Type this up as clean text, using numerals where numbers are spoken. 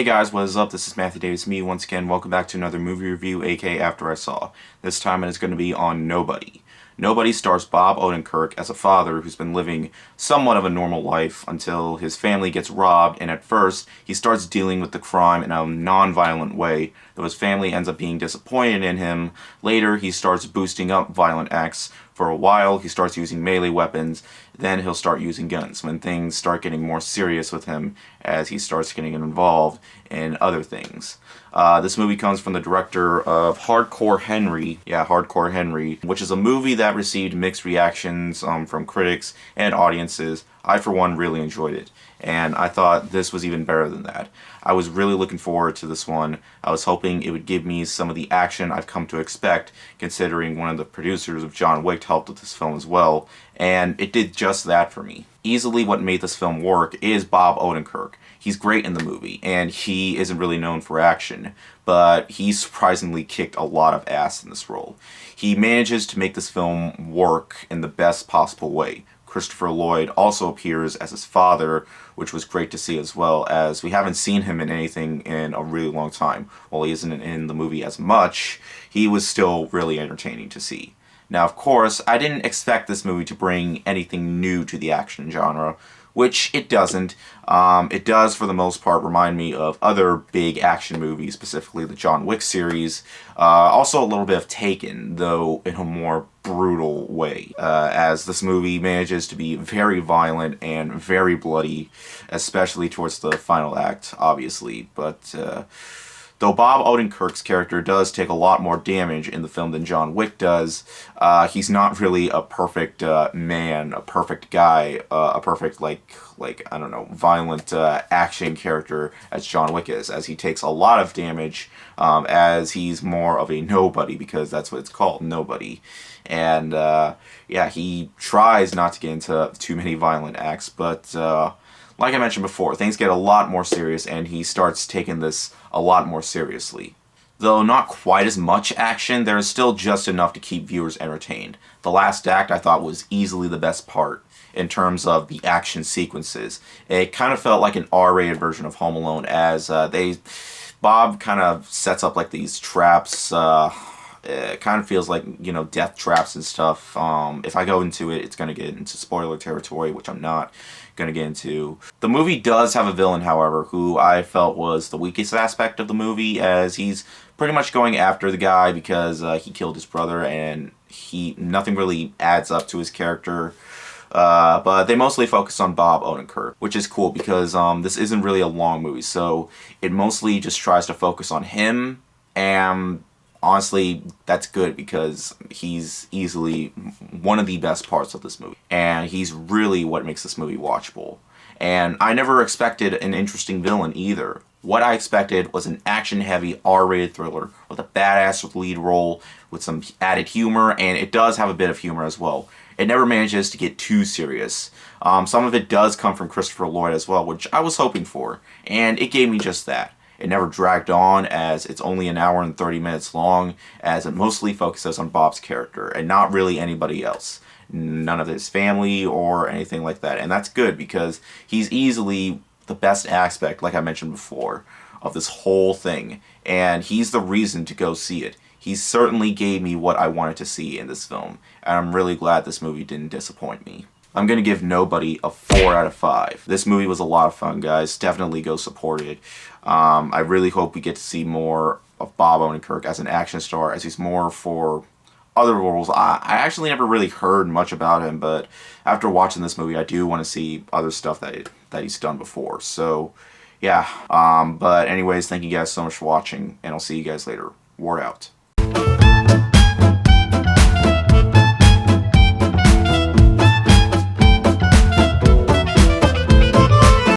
Hey guys, what is up? This is Matthew Davis, me once again. Welcome back to another movie review, aka After I Saw. This time it is going to be on Nobody. Nobody stars Bob Odenkirk as a father who's been living somewhat of a normal life until his family gets robbed, and at first he starts dealing with the crime in a non-violent way, though his family ends up being disappointed in him. Later he starts boosting up violent acts. For a while he starts using melee weapons, then he'll start using guns when things start getting more serious with him as he starts getting involved in other things. This movie comes from the director of Hardcore Henry, Hardcore Henry, which is a movie that received mixed reactions from critics and audiences. I, for one, really enjoyed it, and I thought this was even better than that. I was really looking forward to this one. I was hoping it would give me some of the action I've come to expect, considering one of the producers of John Wick helped with this film as well, and it did just that for me. Easily what made this film work is Bob Odenkirk. He's great in the movie, and he isn't really known for action, but he surprisingly kicked a lot of ass in this role. He manages to make this film work in the best possible way. Christopher Lloyd also appears as his father, which was great to see, as well as we haven't seen him in anything in a really long time. While he isn't in the movie as much, he was still really entertaining to see. Now, of course, I didn't expect this movie to bring anything new to the action genre, which it doesn't. It does, for the most part, remind me of other big action movies, specifically the John Wick series. Also a little bit of Taken, though in a more brutal way, as this movie manages to be very violent and very bloody, especially towards the final act, obviously. But though Bob Odenkirk's character does take a lot more damage in the film than John Wick does, he's not really a perfect man, a perfect guy, a perfect, I don't know, violent action character as John Wick is, as he takes a lot of damage, as he's more of a nobody, because that's what it's called, nobody. And, yeah, he tries not to get into too many violent acts, but like I mentioned before, things get a lot more serious, and he starts taking this a lot more seriously. Though not quite as much action, there is still just enough to keep viewers entertained. The last act, I thought, was easily the best part in terms of the action sequences. It kind of felt like an R-rated version of Home Alone, as Bob kind of sets up like these traps. It kind of feels like, you know, death traps and stuff. If I go into it, it's going to get into spoiler territory, which I'm not going to get into. The movie does have a villain, however, who I felt was the weakest aspect of the movie, as he's pretty much going after the guy because he killed his brother, and nothing really adds up to his character. But they mostly focus on Bob Odenkirk, which is cool because this isn't really a long movie, so it mostly just tries to focus on him, and honestly, that's good because he's easily one of the best parts of this movie. And he's really what makes this movie watchable. And I never expected an interesting villain either. What I expected was an action-heavy R-rated thriller with a badass lead role with some added humor, and it does have a bit of humor as well. It never manages to get too serious. Some of it does come from Christopher Lloyd as well, which I was hoping for, and it gave me just that. It never dragged on, as it's only an hour and 30 minutes long, as it mostly focuses on Bob's character and not really anybody else. None of his family or anything like that. And that's good because he's easily the best aspect, like I mentioned before, of this whole thing. And he's the reason to go see it. He certainly gave me what I wanted to see in this film. And I'm really glad this movie didn't disappoint me. I'm going to give Nobody a 4 out of 5. This movie was a lot of fun, guys. Definitely go support it. I really hope we get to see more of Bob Odenkirk as an action star, as he's more for other roles. I actually never really heard much about him, but after watching this movie, I do want to see other stuff that he's done before. So, yeah. But anyways, thank you guys so much for watching, and I'll see you guys later. Word out.